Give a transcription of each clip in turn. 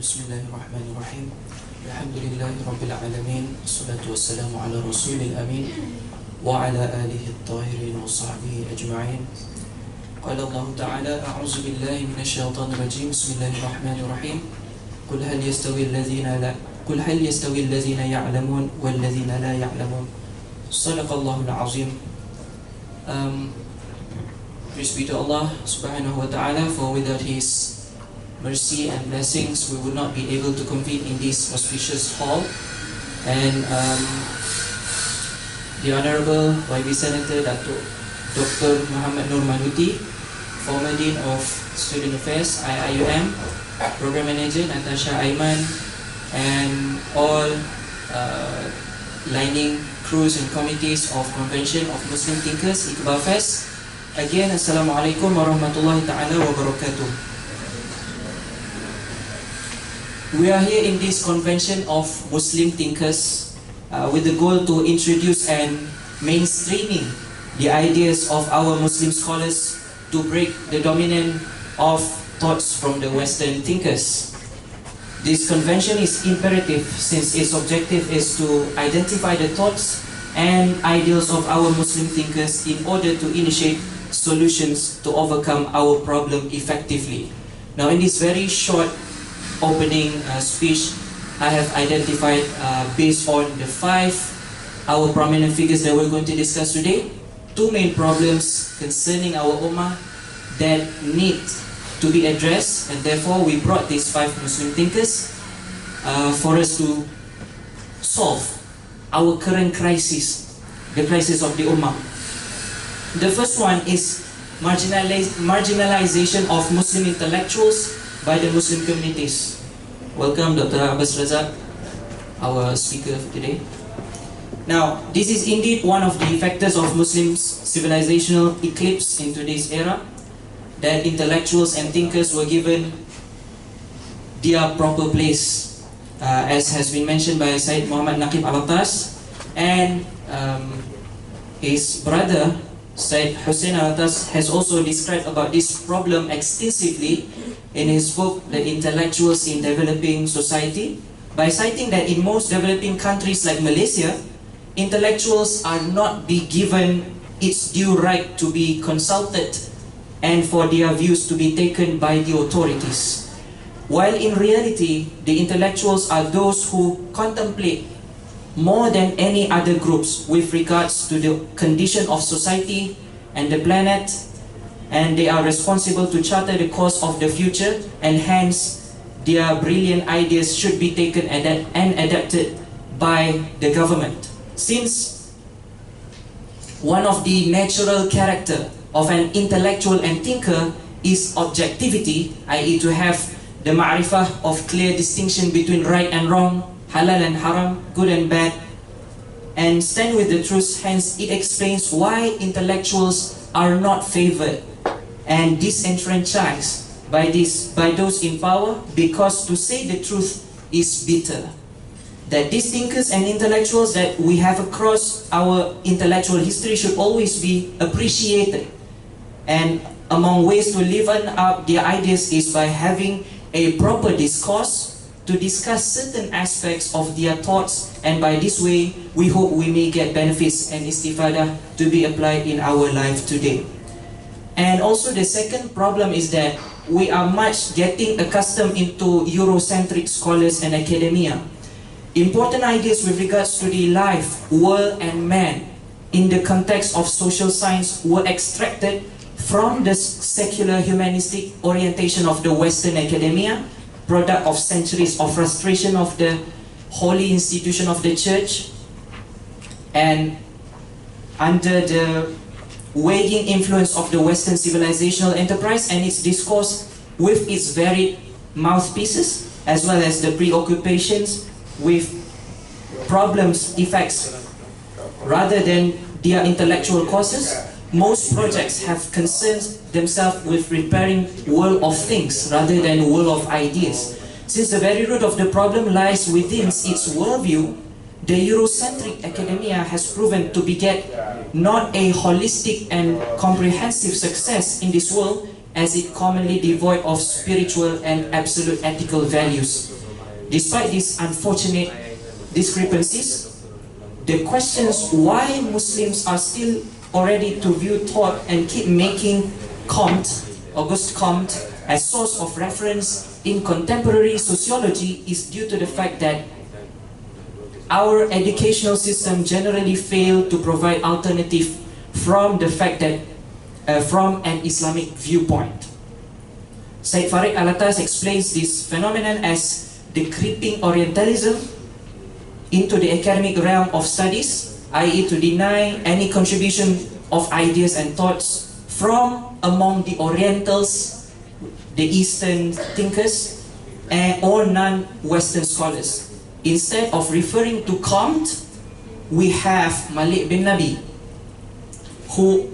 Bismillahirrahmanirrahim. Alhamdulillahi Rabbil Alamin. Assalatu wassalamu ala Rasulil Amin wa ala alihi at-tahirin wa sahbihi ajma'in. Qala Allah Ta'ala, a'udzu billahi minasy syaithanir rajim. Bismillahirrahmanirrahim. Qul hal yastawi alladhina ya'lamun wal ladhina la ya'lamun. Shadaqallahul azim. Praise be to Allah Subhanahu wa Ta'ala, for without His mercy and blessings we would not be able to convene in this auspicious hall. And the Honorable YB Senator Dr. Muhammad Manuty, former Dean of Student Affairs, IIUM, Program Manager Natasha Aiman, and all lining crews and committees of Convention of Muslim Thinkers, Iqbal Fest. Again, Assalamualaikum warahmatullahi ta'ala wabarakatuh. We are here in this convention of Muslim thinkers with the goal to introduce and mainstreaming the ideas of our Muslim scholars to break the dominant of thoughts from the Western thinkers. This convention is imperative since its objective is to identify the thoughts and ideals of our Muslim thinkers in order to initiate solutions to overcome our problem effectively. Now, in this very short opening speech, I have identified based on the our prominent figures that we're going to discuss today, two main problems concerning our ummah that need to be addressed, and therefore we brought these 5 Muslim thinkers for us to solve our current crisis, the crisis of the ummah. The first one is marginalization of Muslim intellectuals by the Muslim communities. Welcome Dr. Abbas Razak, our speaker today. Now, this is indeed one of the factors of Muslims' civilizational eclipse in today's era, that intellectuals and thinkers were given their proper place, as has been mentioned by Syed Muhammad Naqib Alatas, and his brother Syed Hussein Alatas has also described about this problem extensively in his book, The Intellectuals in Developing Society, by citing that in most developing countries like Malaysia, intellectuals are not be given its due right to be consulted and for their views to be taken by the authorities. While in reality, the intellectuals are those who contemplate more than any other groups with regards to the condition of society and the planet, and they are responsible to charter the course of the future, and hence their brilliant ideas should be taken and adapted by the government. Since one of the natural character of an intellectual and thinker is objectivity, i.e. to have the ma'rifah of clear distinction between right and wrong, halal and haram, good and bad, and stand with the truth. Hence, it explains why intellectuals are not favored and disenfranchised by those in power, because to say the truth is bitter. That these thinkers and intellectuals that we have across our intellectual history should always be appreciated, and among ways to liven up their ideas is by having a proper discourse to discuss certain aspects of their thoughts, and by this way we hope we may get benefits and istifadah to be applied in our life today. And also the second problem is that we are much getting accustomed into Eurocentric scholars and academia. Important ideas with regards to the life, world and man in the context of social science were extracted from the secular humanistic orientation of the Western academia, product of centuries of frustration of the holy institution of the church, and under the weighing influence of the Western civilizational enterprise and its discourse with its varied mouthpieces, as well as the preoccupations with problems, effects, rather than their intellectual causes. Most projects have concerned themselves with repairing world of things rather than world of ideas. Since the very root of the problem lies within its worldview, the Eurocentric academia has proven to beget not a holistic and comprehensive success in this world, as it commonly devoid of spiritual and absolute ethical values. Despite these unfortunate discrepancies, the questions why Muslims are still already to view thought and keep making Auguste Comte, as source of reference in contemporary sociology is due to the fact that our educational system generally failed to provide alternative from the fact that from an Islamic viewpoint. Syed Farid Alatas explains this phenomenon as the creeping Orientalism into the academic realm of studies, i.e. to deny any contribution of ideas and thoughts from among the Orientals, the Eastern thinkers, or non-Western scholars. Instead of referring to Comte, we have Malek Ben Nabi, who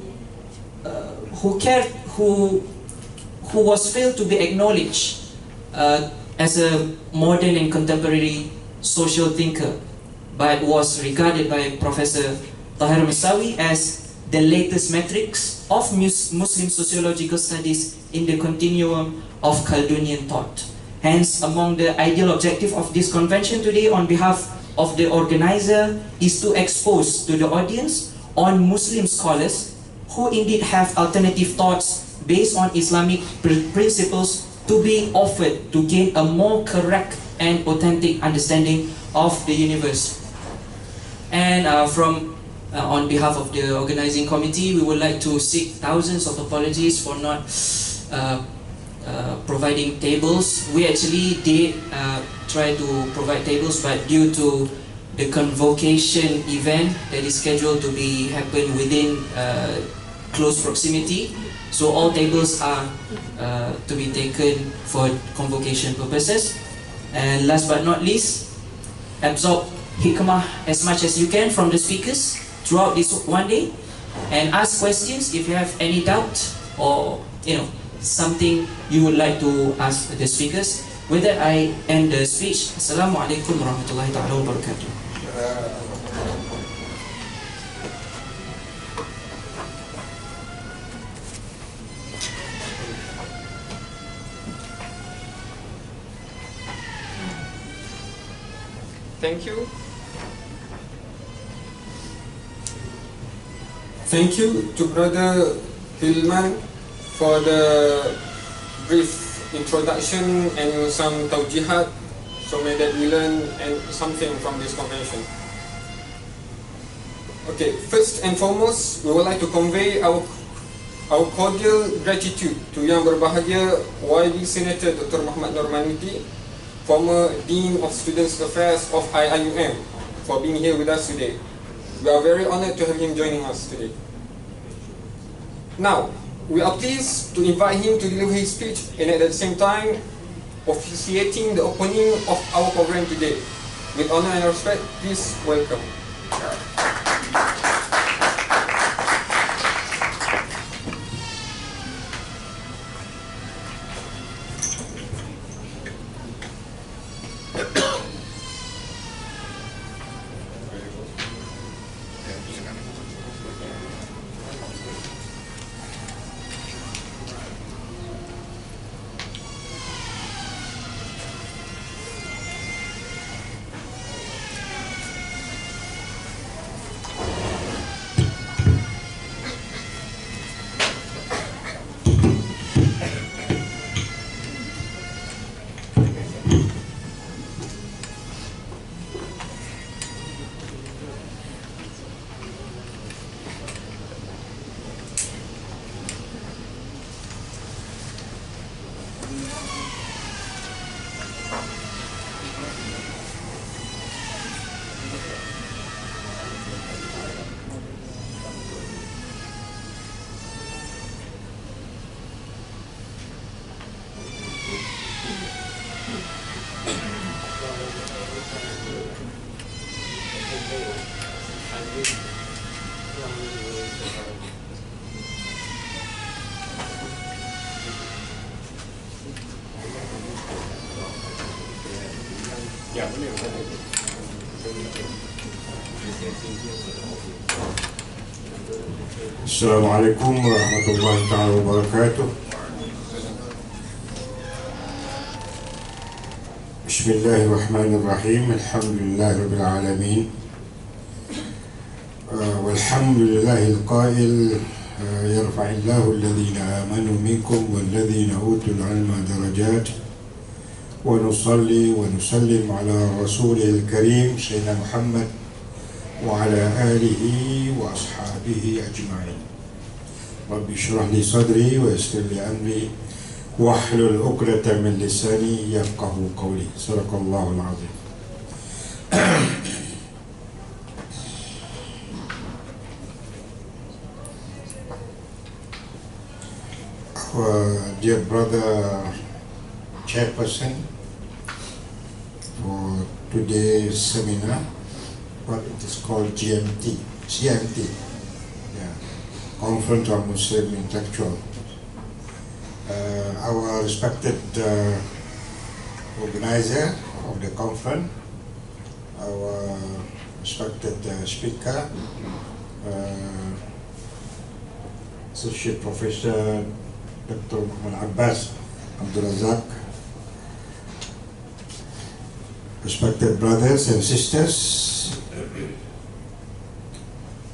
was failed to be acknowledged as a modern and contemporary social thinker, but was regarded by Professor Tahir Misawi as the latest metrics of Muslim sociological studies in the continuum of Chaldean thought. Hence, among the ideal objective of this convention today on behalf of the organizer is to expose to the audience on Muslim scholars who indeed have alternative thoughts based on Islamic principles to be offered to gain a more correct and authentic understanding of the universe. And on behalf of the organizing committee, we would like to seek thousands of apologies for not providing tables. We actually did try to provide tables, but due to the convocation event that is scheduled to happen within close proximity, so all tables are to be taken for convocation purposes. And last but not least, absorb hikmah as much as you can from the speakers throughout this one day, and ask questions if you have any doubt or something you would like to ask the speakers. With that, I end the speech. Assalamualaikum warahmatullahi ta'ala wabarakatuh. Thank you. Thank you to Brother Hilman for the brief introduction and some tawjihat, so may that we learn and something from this convention. Okay, first and foremost, we would like to convey our cordial gratitude to Yang Berbahagia YB Senator Dr. Muhammad Manuty, former Dean of Students Affairs of IIUM, for being here with us today. We are very honored to have him joining us today. Now, we are pleased to invite him to deliver his speech and at the same time officiating the opening of our program today. With honor and respect, please welcome. Assalamualaikum warahmatullahi wabarakatuh. بسم الله الرحمن الرحيم الحمد لله رب العالمين والحمد لله القائل يرفع الله الذين آمنوا منكم والذين أوتوا العلم درجات ونصلي ونسلم على رسوله الكريم سيدنا محمد وعلى آله وأصحابه أجمعين رب اشرح لي صدري ويسر لي أمري واحلل عقدة من لساني يفقه قولي صدق الله العظيم. Our dear brother chairperson for today's seminar, what it is called GMT, yeah, Conference of Muslim Intellectuals. Our respected organizer of the conference, our respected speaker, Associate Professor Dr. Abbas Abdul Razak, respected brothers and sisters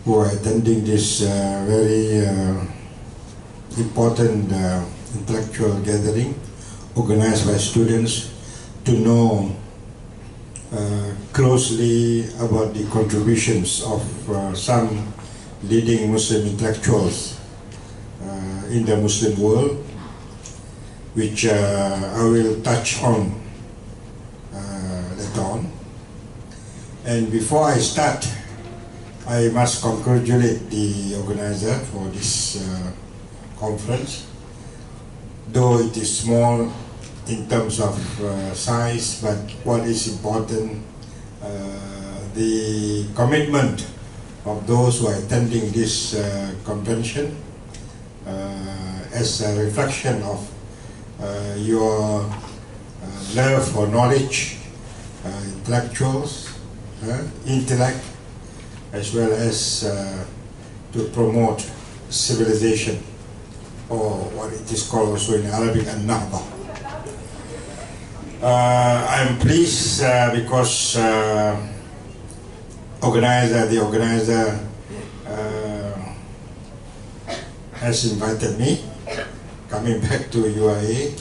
who are attending this very important intellectual gathering organized by students to know closely about the contributions of some leading Muslim intellectuals in the Muslim world, which I will touch on later on. And before I start, I must congratulate the organizer for this conference. Though it is small in terms of size, but what is important, the commitment of those who are attending this convention as a reflection of your love for knowledge, intellectuals, intellect, as well as to promote civilization, or what it is called also in Arabic, an-nahda. I'm pleased because the organizer has invited me, coming back to UIA,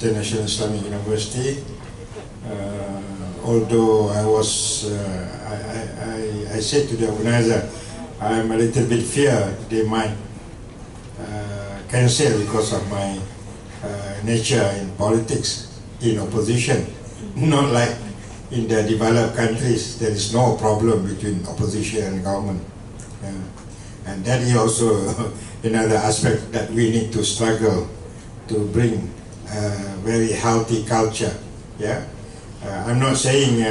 International Islamic University. Although I said to the organizer, I'm a little bit fear they might cancel because of my nature in politics, in opposition. Not like in the developed countries, there is no problem between opposition and government. And that is also another aspect that we need to struggle to bring a very healthy culture. Yeah, I'm not saying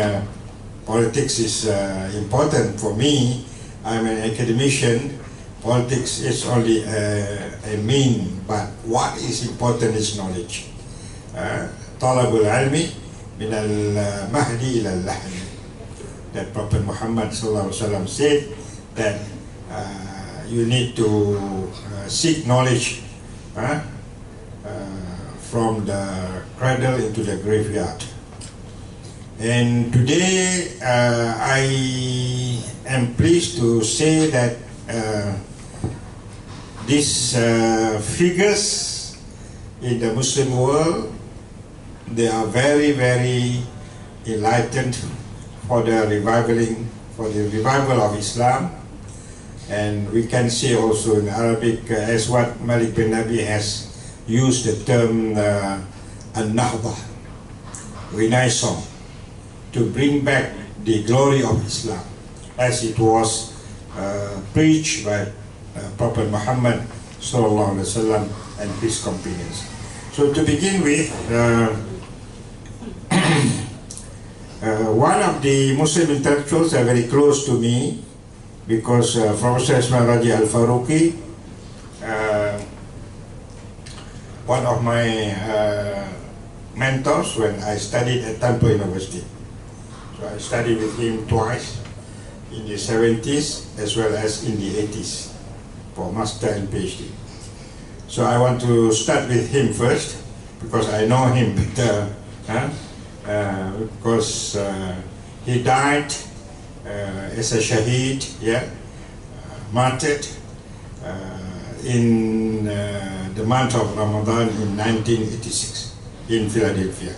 politics is important for me. I'm an academician. Politics is only a mean, but what is important is knowledge. Talabul ilmi min al-mahdi ila al-lahdi. That Prophet Muhammad ﷺ said that you need to seek knowledge from the cradle into the graveyard. And today I am pleased to say that these figures in the Muslim world, they are very, very enlightened for the revival of Islam. And we can say also in Arabic, as what Malek Ben Nabi has used the term an-nahda, renaissance, to bring back the glory of Islam as it was preached by Prophet Muhammad sallallahu alaihi wasallam and his companions. So to begin with, one of the Muslim intellectuals are very close to me because Professor Ismail Faruqi, one of my mentors when I studied at Temple University. So I studied with him twice, in the 70s as well as in the 80s for master and PhD. So I want to start with him first because I know him better because he died as a shaheed, martyred in the month of Ramadan in 1986 in Philadelphia.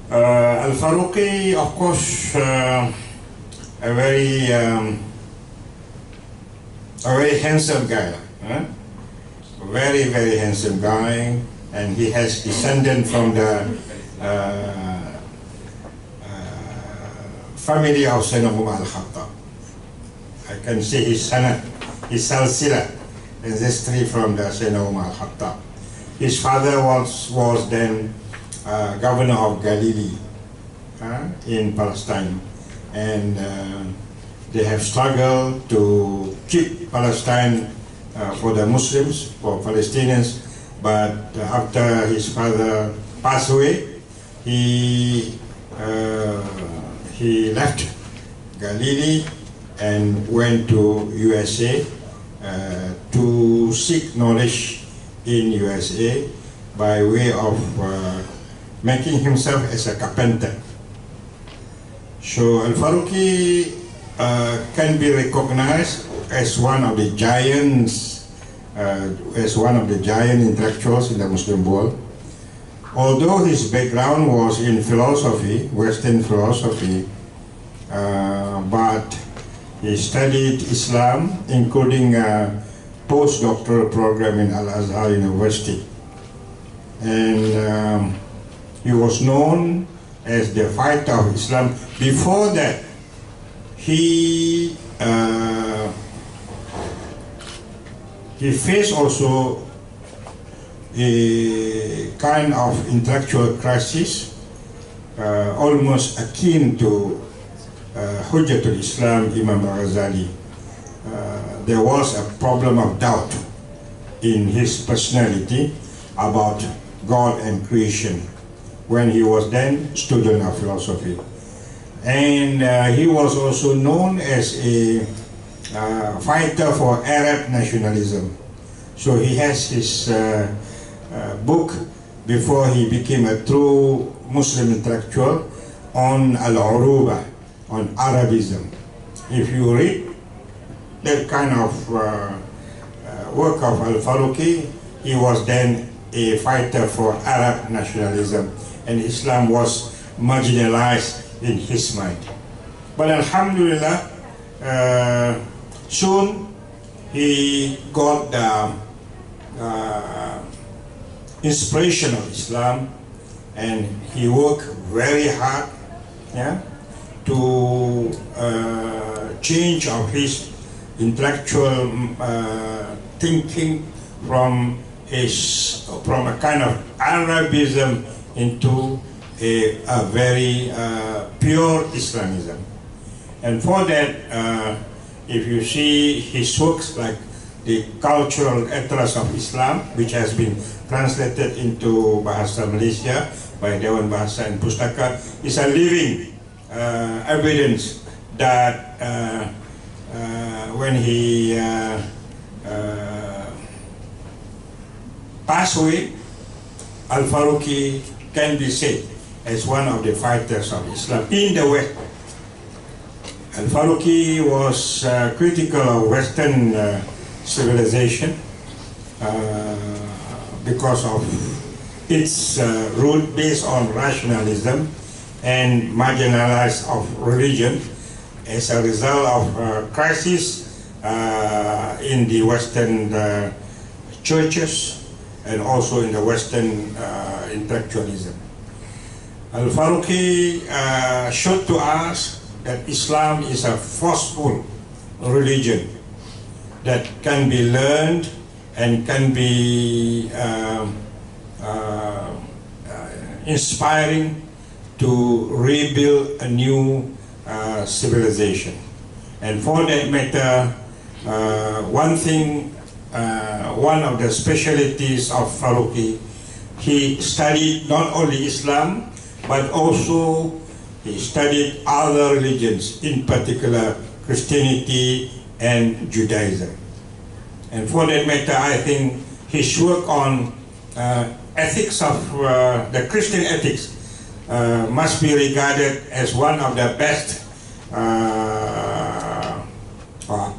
Al-Faruqi, of course, a very handsome guy, very, very handsome guy, and he has descended from the family of Sayyidina Umar al-Khattab. I can see his sanad, his salsila, ancestry from the Sayyidina Umar al-Khattab. His father was then governor of Galilee in Palestine, and they have struggled to keep Palestine for the Muslims, for Palestinians, but after his father passed away, he left Galilee and went to USA to seek knowledge in USA by way of making himself as a carpenter. So Al-Faruqi can be recognized as one of the giants, intellectuals in the Muslim world. Although his background was in philosophy, Western philosophy, but he studied Islam, including a postdoctoral program in Al-Azhar University. And he was known as the fighter of Islam. Before that, he faced also a kind of intellectual crisis, almost akin to Hujjatul Islam, Imam al-Ghazali. There was a problem of doubt in his personality about God and creation when he was then student of philosophy. And he was also known as a fighter for Arab nationalism. So he has his book before he became a true Muslim intellectual on Al-Uruba, on Arabism. If you read that kind of work of Al-Faruqi, he was then a fighter for Arab nationalism, and Islam was marginalized in his mind. But Alhamdulillah, soon he got the inspiration of Islam, and he worked very hard to change of his intellectual thinking from a kind of Arabism into a very pure Islamism. And for that, if you see his works like the Cultural Atlas of Islam, which has been translated into Bahasa Malaysia by Dewan Bahasa and Pustaka, is a living evidence that when he passed away, Al-Faruqi can be said as one of the fighters of Islam in the West. Al-Faruqi was critical of Western civilization because of its root based on rationalism and marginalized of religion as a result of crisis in the Western churches and also in the Western intellectualism. Al-Faruqi showed to us that Islam is a forceful religion that can be learned and can be inspiring to rebuild a new civilization. And for that matter, one of the specialties of Faruqi, he studied not only Islam, but also he studied other religions, in particular Christianity and Judaism. And for that matter, I think his work on ethics of the Christian ethics must be regarded as one of the best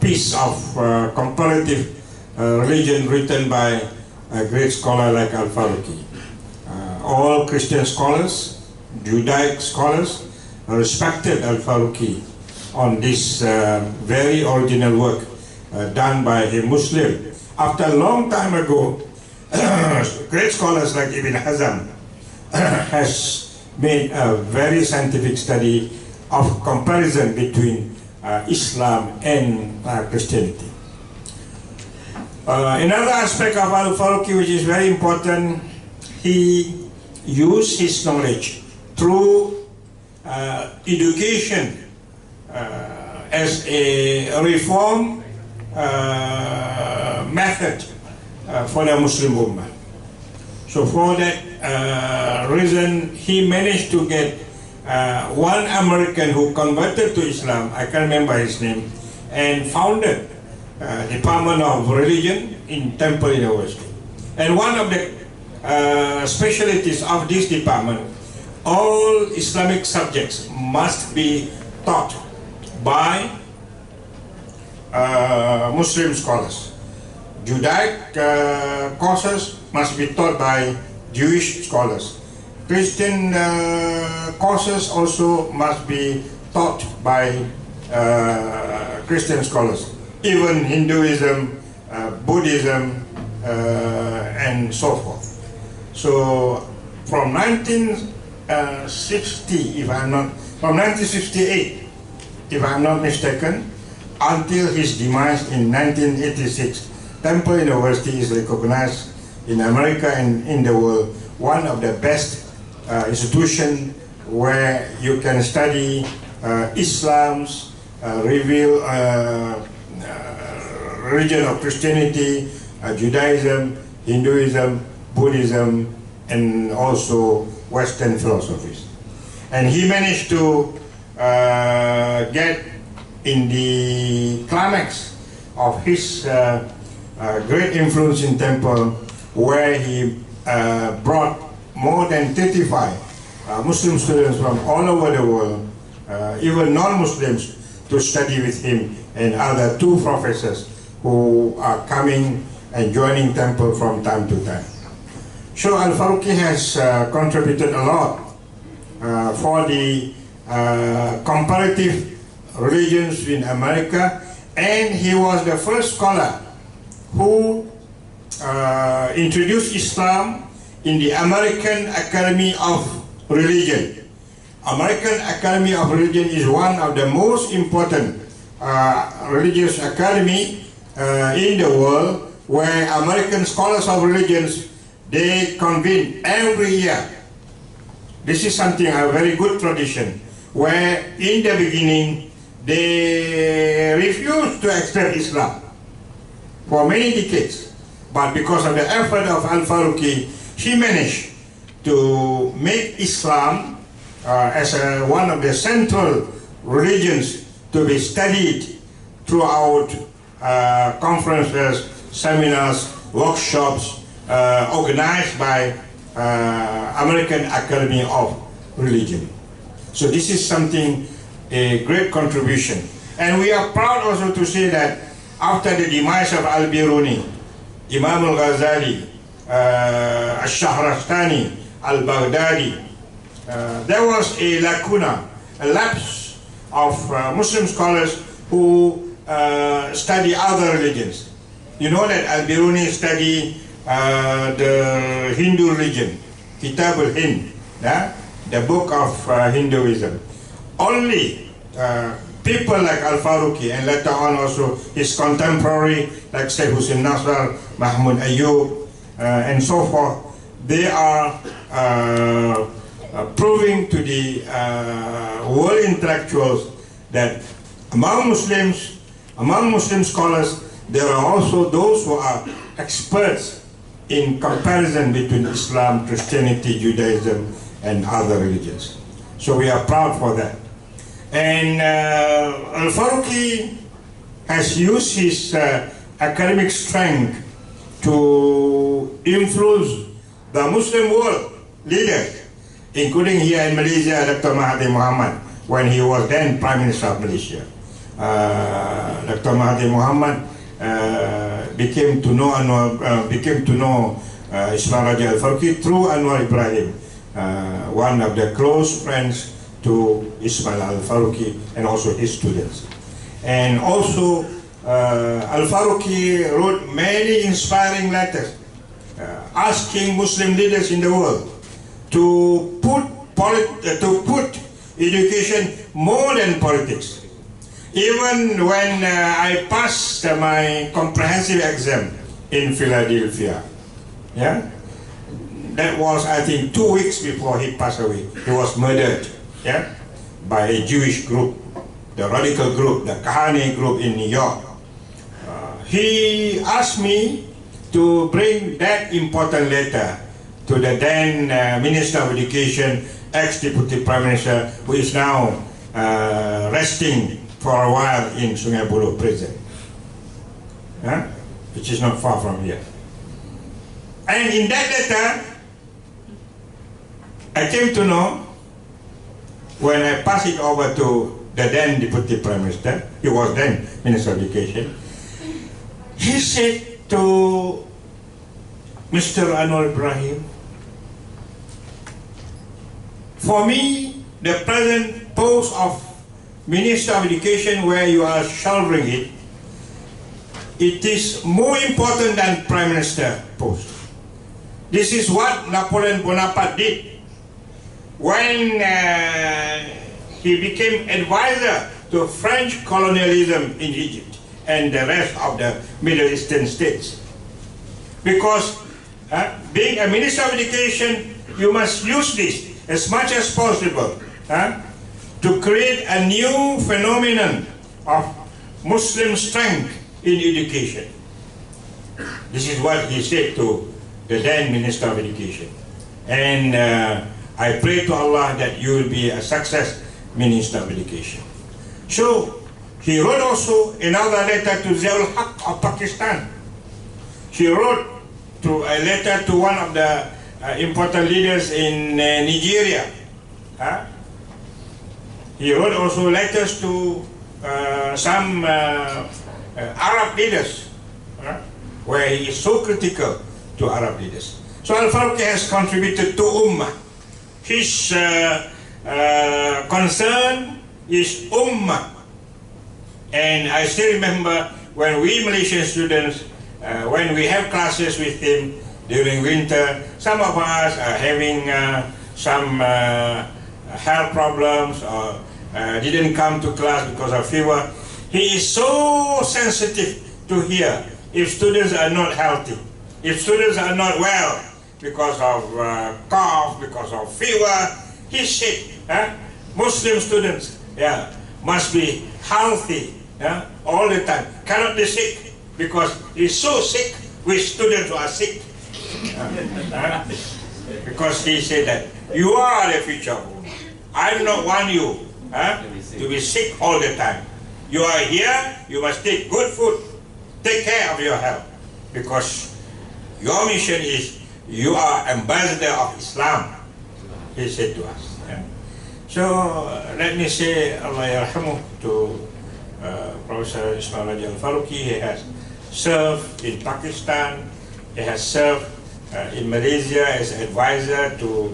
piece of comparative religion written by a great scholar like Al-Faruqi. All Christian scholars, Judaic scholars, respected Al-Faruqi on this very original work done by a Muslim. After a long time ago, great scholars like Ibn Hazm has made a very scientific study of comparison between Islam and Christianity. Another aspect of Al-Faruqi which is very important, he used his knowledge through education as a reform method for the Muslim Ummah. So for that reason, he managed to get one American who converted to Islam, I can't remember his name, and founded Department of Religion in Temple University. And one of the specialties of this department, all Islamic subjects must be taught by Muslim scholars. Judaic courses must be taught by Jewish scholars. Christian courses also must be taught by Christian scholars. Even Hinduism, Buddhism, and so forth. So from 1968, if I'm not mistaken, until his demise in 1986, Temple University is recognized in America and in the world one of the best institutions where you can study Islam's revealed religion of Christianity, Judaism, Hinduism, Buddhism, and also Western philosophies. And he managed to get in the climax of his great influence in Temple, where he brought more than 35 Muslim students from all over the world, even non-Muslims, to study with him and other two professors who are coming and joining Temple from time to time. So Al-Faruqi has contributed a lot for the comparative religions in America, and he was the first scholar who introduced Islam in the American Academy of Religion. American Academy of Religion is one of the most important religious academy in the world, where American scholars of religions, they convene every year. This is something, a very good tradition, where in the beginning they refused to accept Islam for many decades. But because of the effort of Al-Faruqi, he managed to make Islam as one of the central religions to be studied throughout conferences, seminars, workshops organized by American Academy of Religion. So this is something, a great contribution. And we are proud also to say that after the demise of Al-Biruni, Imam Al-Ghazali, Al-Shahrastani, Al-Baghdadi, there was a lacuna, a lapse of Muslim scholars who study other religions. You know that Al-Biruni studied the Hindu religion, Kitab al-Hind, the book of Hinduism. Only people like Al-Faruqi, and later on also his contemporary like Syed Hussein Nasr, Mahmud Ayyub, and so forth, they are proving to the world intellectuals that among Muslims, among Muslim scholars, there are also those who are experts in comparison between Islam, Christianity, Judaism, and other religions. So we are proud for that. And Al-Faruqi has used his academic strength to influence the Muslim world leaders including here in Malaysia, Dr. Mahathir Mohamad, when he was then Prime Minister of Malaysia. Dr. Mahathir Mohamad became to know Ismail Raja Al-Faruqi through Anwar Ibrahim, one of the close friends to Ismail Al-Faruqi and also his students. And also Al-Faruqi wrote many inspiring letters asking Muslim leaders in the world to put education more than politics. Even when I passed my comprehensive exam in Philadelphia, yeah, that was, I think, 2 weeks before he passed away. He was murdered, yeah, by a Jewish group, the radical group, the Kahane group in New York. He asked me to bring that important letter to the then Minister of Education, ex-Deputy Prime Minister, who is now resting for a while in Sungai Buloh prison, which is not far from here. And in that letter, I came to know, when I passed it over to the then Deputy Prime Minister, he was then Minister of Education, he said to Mr. Anwar Ibrahim, for me, the present post of Minister of Education, where you are shouldering it, it is more important than Prime Minister post. This is what Napoleon Bonaparte did when he became advisor to French colonialism in Egypt and the rest of the Middle Eastern states. Because being a Minister of Education, you must use this as much as possible to create a new phenomenon of Muslim strength in education. This is what he said to the then Minister of Education. And I pray to Allah that you will be a success Minister of Education. So he wrote also another letter to Ziaul Haq of Pakistan. He wrote a letter to one of the important leaders in Nigeria. He wrote also letters to some Arab leaders, where he is so critical to Arab leaders. So Al-Faruqi has contributed to Ummah. His concern is Ummah. And I still remember when we Malaysian students, when we have classes with him during winter, some of us are having some health problems or didn't come to class because of fever. He is so sensitive to hear if students are not healthy, if students are not well because of cough, because of fever. He said, Muslim students must be healthy all the time, cannot be sick, because he's so sick with students who are sick. Because he said that you are the future of Ummah. I do not want you to be sick all the time. You are here, you must take good food, take care of your health, because your mission is you are ambassador of Islam, he said to us. So let me say Allah yarhamu to Professor Ismail Raja Al-Faruqi. He has served in Pakistan, he has served in Malaysia as advisor to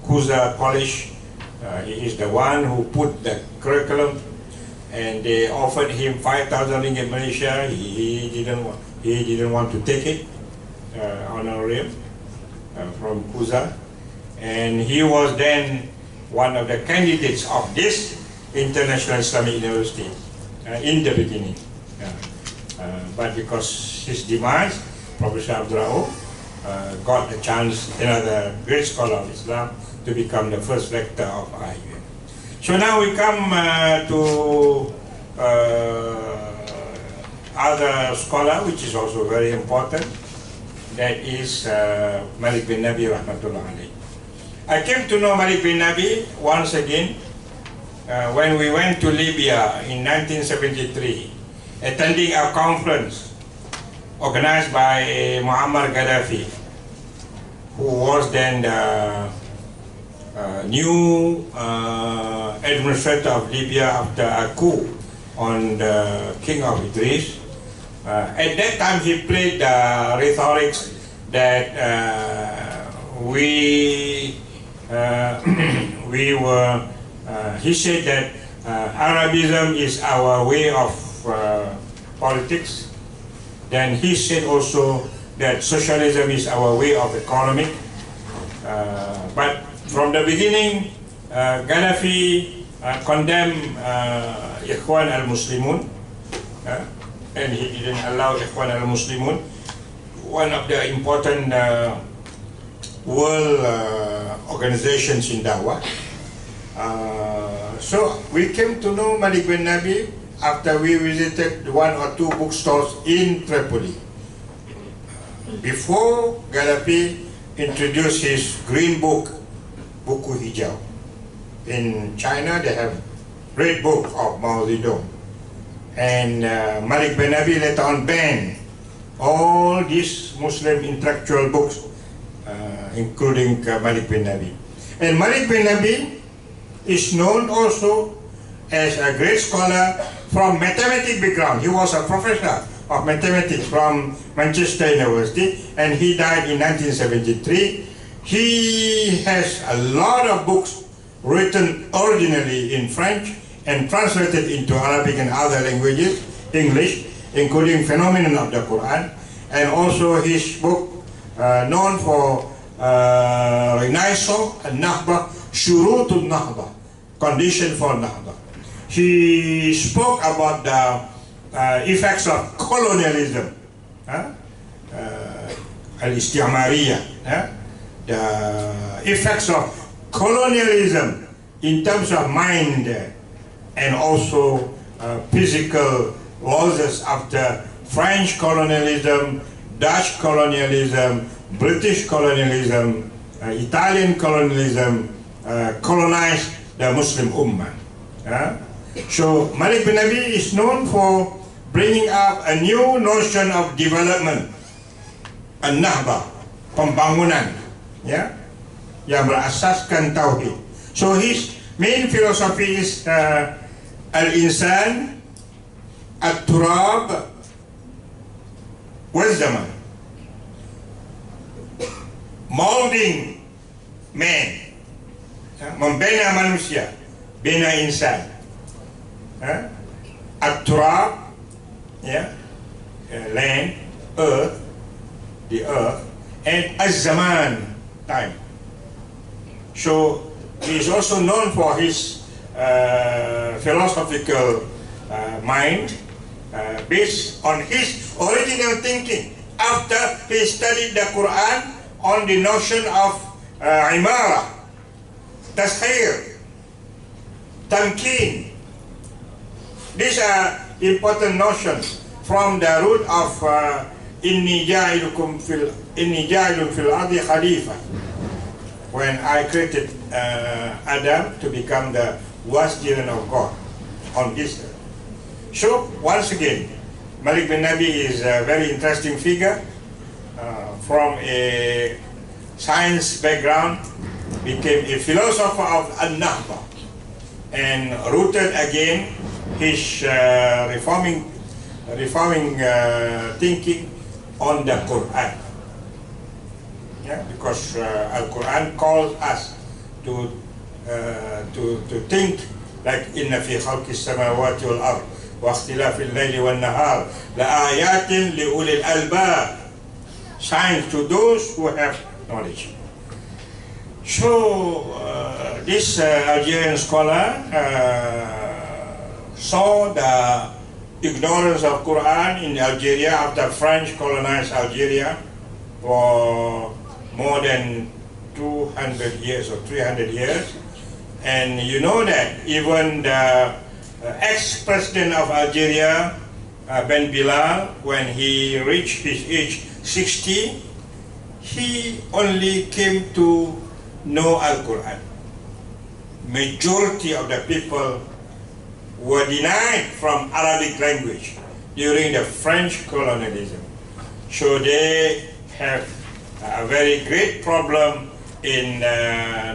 Kuza College. He is the one who put the curriculum, and they offered him 5,000 ringgit Malaysia. He didn't want to take it, honorarium from Kuza, and he was then one of the candidates of this International Islamic University in the beginning. But because his demise, Professor Abdul Rauf got the chance, another great scholar of Islam, to become the first rector of IIUM. So now we come to other scholar, which is also very important. That is Malek Ben Nabi rahmatullah alayhi. I came to know Malek Ben Nabi once again when we went to Libya in 1973, attending a conference organized by Muammar Gaddafi. who was then the new administrator of Libya after a coup on the king of Idris. At that time he played the rhetoric that he said that Arabism is our way of politics. Then he said also that socialism is our way of economy. But from the beginning, Gaddafi condemned Iqbal al-Muslimun, and he didn't allow Iqbal al-Muslimun, one of the important world organizations in Dawah. So we came to know Malek Ben Nabi after we visited one or two bookstores in Tripoli. Before Gaddafi introduced his green book, Buku Hijau. In China they have red book of Mao Zedong. And Malek Ben Nabi later on banned all these Muslim intellectual books, including Malek Ben Nabi. And Malek Ben Nabi is known also as a great scholar from mathematics background. He was a professor of mathematics from Manchester University, and he died in 1973. He has a lot of books written originally in French and translated into Arabic and other languages, English, including Phenomenon of the Quran, and also his book known for Renaissance and Nahba, Shurutul Nahba, condition for Nahba. He spoke about the effects of colonialism, al-Isti'mariyah, the effects of colonialism in terms of mind and also physical losses after French colonialism, Dutch colonialism, British colonialism, Italian colonialism colonized the Muslim Ummah. So Malek Ben Nabi is known for bringing up a new notion of development, an-nahba, pembangunan, yang berasaskan tauhid. So his main philosophy is al-insan, at-turab, wal-zaman. Molding man, membina manusia, bina insan. At-turab, land, earth, the earth, and az-zaman, time. So he is also known for his philosophical mind based on his original thinking after he studied the Quran on the notion of imara, taskhir, tamkin. These are important notions from the root of inni ja'ilun fil ardi khalifa. When I created Adam to become the vicegerent of God on this earth. So once again, Malek Ben Nabi is a very interesting figure from a science background, became a philosopher of An-Nahba, and rooted again his reforming thinking on the Quran. Because Al-Quran calls us to think like inna fi khalqis samawati wal ard wa ikhtilafil layli wan nahar la ayatin li ulil albab, signs to those who have knowledge. So this Algerian scholar saw the ignorance of Quran in Algeria after French colonized Algeria for more than 200 years or 300 years. And you know that even the ex-president of Algeria, Ben Bilal, when he reached his age 60, he only came to know Al-Quran. Majority of the people were denied from Arabic language during the French colonialism. So they have a very great problem in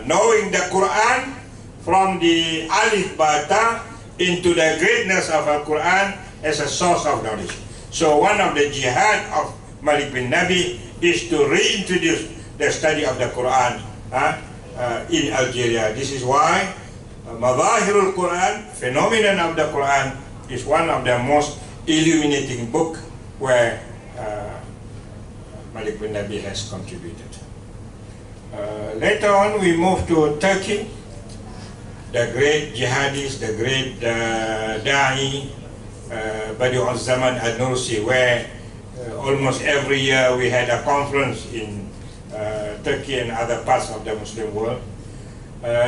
knowing the Quran from the Alif Bata into the greatness of the Quran as a source of knowledge. So one of the jihad of Malek Ben Nabi is to reintroduce the study of the Quran in Algeria. This is why Mazahirul Quran, phenomenon of the Quran, is one of the most illuminating book where Malek Ben Nabi has contributed. Later on we move to Turkey, the great jihadist, the great Da'i, Badi'u Zaman al-Nursi, where almost every year we had a conference in Turkey and other parts of the Muslim world.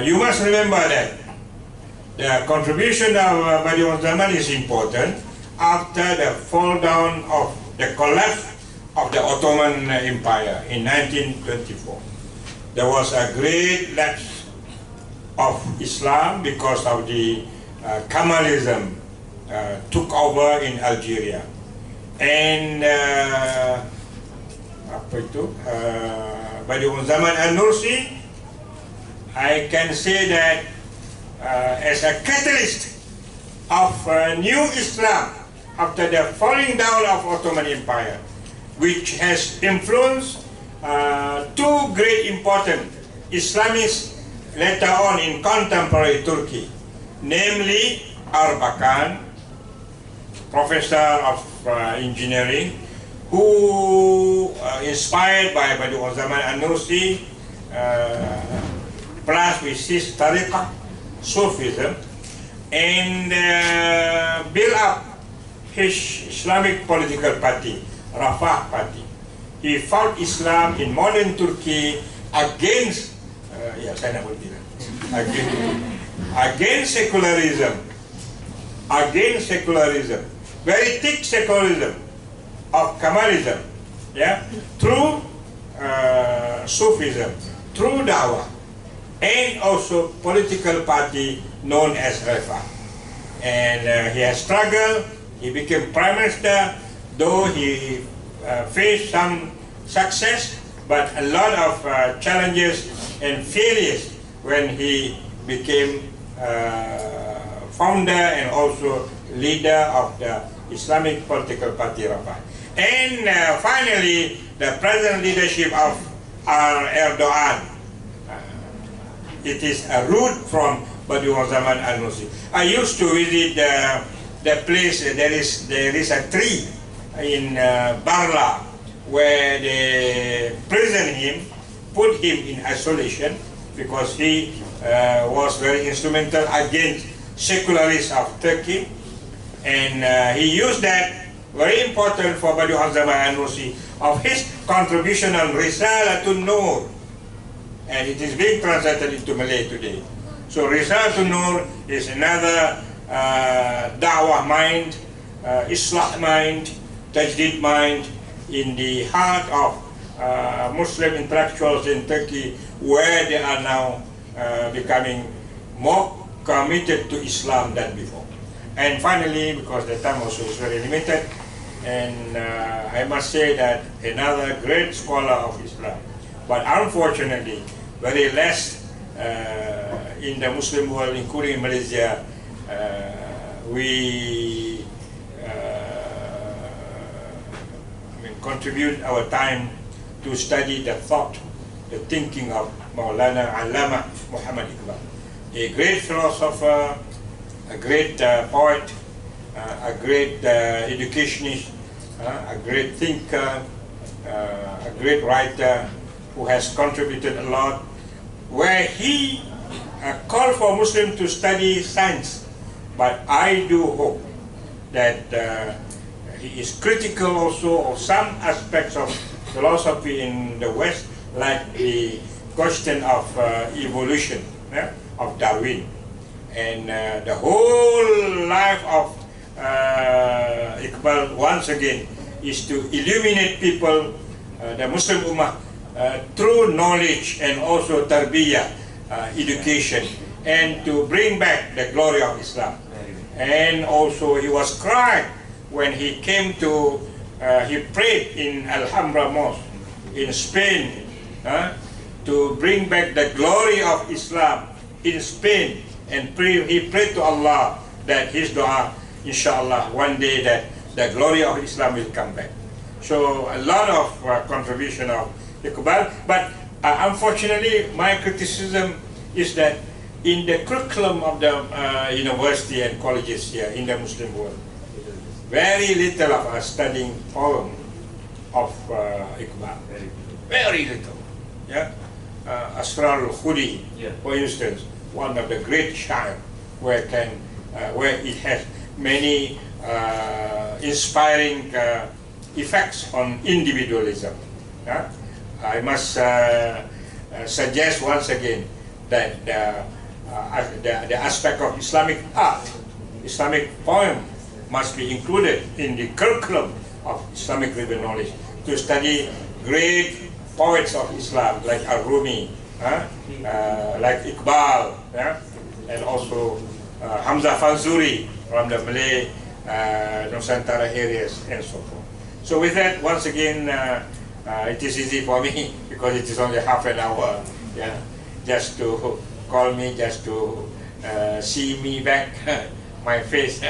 You must remember that the contribution of Badi'u Zaman is important after the fall down of the collapse of the Ottoman Empire in 1924. There was a great lapse of Islam because of the Kemalism took over in Algeria. And Badi'u Zaman al-Nursi, I can say that as a catalyst of new Islam after the falling down of Ottoman Empire, which has influenced two great important Islamists later on in contemporary Turkey, namely Erbakan, professor of engineering, who inspired by Badi'u Zaman al-Nursi, plus with his tariqah, Sufism, and built up his Islamic political party, Rafah Party. He fought Islam in modern Turkey against, against secularism, very thick secularism of Kemalism, through Sufism, through Dawah, and also political party known as Rafah. And he has struggled. He became prime minister, though he faced some success, but a lot of challenges and failures when he became founder and also leader of the Islamic political party Rafah. And finally, the present leadership of Erdogan. It is a root from Badi'u Zaman al-Nursi. I used to visit the place. There is a tree in Barla where they imprisoned him, put him in isolation because he was very instrumental against secularists of Turkey, and he used that, very important for Badi'u Zaman al-Nursi, of his contribution on Risalatun Nur, and it is being translated into Malay today. So Risalatun Nur is another Da'wah mind, Islah mind, Tajdid mind in the heart of Muslim intellectuals in Turkey, where they are now becoming more committed to Islam than before. And finally, because the time also is very limited, and I must say that another great scholar of Islam, but unfortunately very less in the Muslim world, including Malaysia, we contribute our time to study the thought, the thinking of Maulana Allama Muhammad Iqbal, a great philosopher, a great poet, a great educationist, a great thinker, a great writer who has contributed a lot, where he called for Muslims to study science. But I do hope that he is critical also of some aspects of philosophy in the West, like the question of evolution, of Darwin. And the whole life of Iqbal, once again, is to illuminate people, the Muslim Ummah, through knowledge and also tarbiyah, education, and to bring back the glory of Islam. And also he was cried when he came to, he prayed in Alhambra Mosque in Spain to bring back the glory of Islam in Spain, and he prayed to Allah that his dua, inshallah, one day that the glory of Islam will come back. So a lot of contribution of Iqbal, but unfortunately my criticism is that in the curriculum of the university and colleges here in the Muslim world, very little of us studying poem of Iqbal. Very little. Yeah? Asrar al-Khudi, for instance, one of the great sha'ir, where it has many inspiring effects on individualism. Yeah? I must suggest once again that the aspect of Islamic art, Islamic poem, must be included in the curriculum of Islamic river knowledge, to study great poets of Islam like Ar-Rumi, like Iqbal, and also Hamza Fanzuri from the Malay Nusantara areas, and so forth. So with that, once again, it is easy for me because it is only half an hour, just to call me, just to see me back, my face.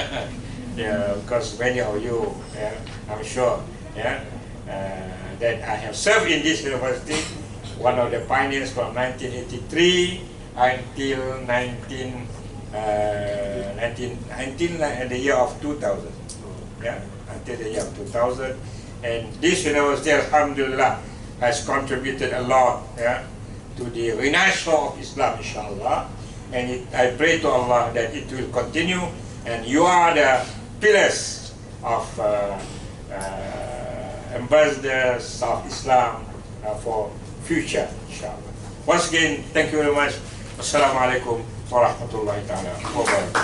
Because many of you, I'm sure, that I have served in this university, one of the pioneers from 1983 until the year of 2000. Until the year of 2000. And this university, alhamdulillah, has contributed a lot to the renaissance of Islam, inshallah. And I pray to Allah that it will continue, and you are the pillars of ambassadors of Islam for future, inshallah. Once again, thank you very much. Assalamu alaikum wa rahmatullahi ta'ala wa barakatuh.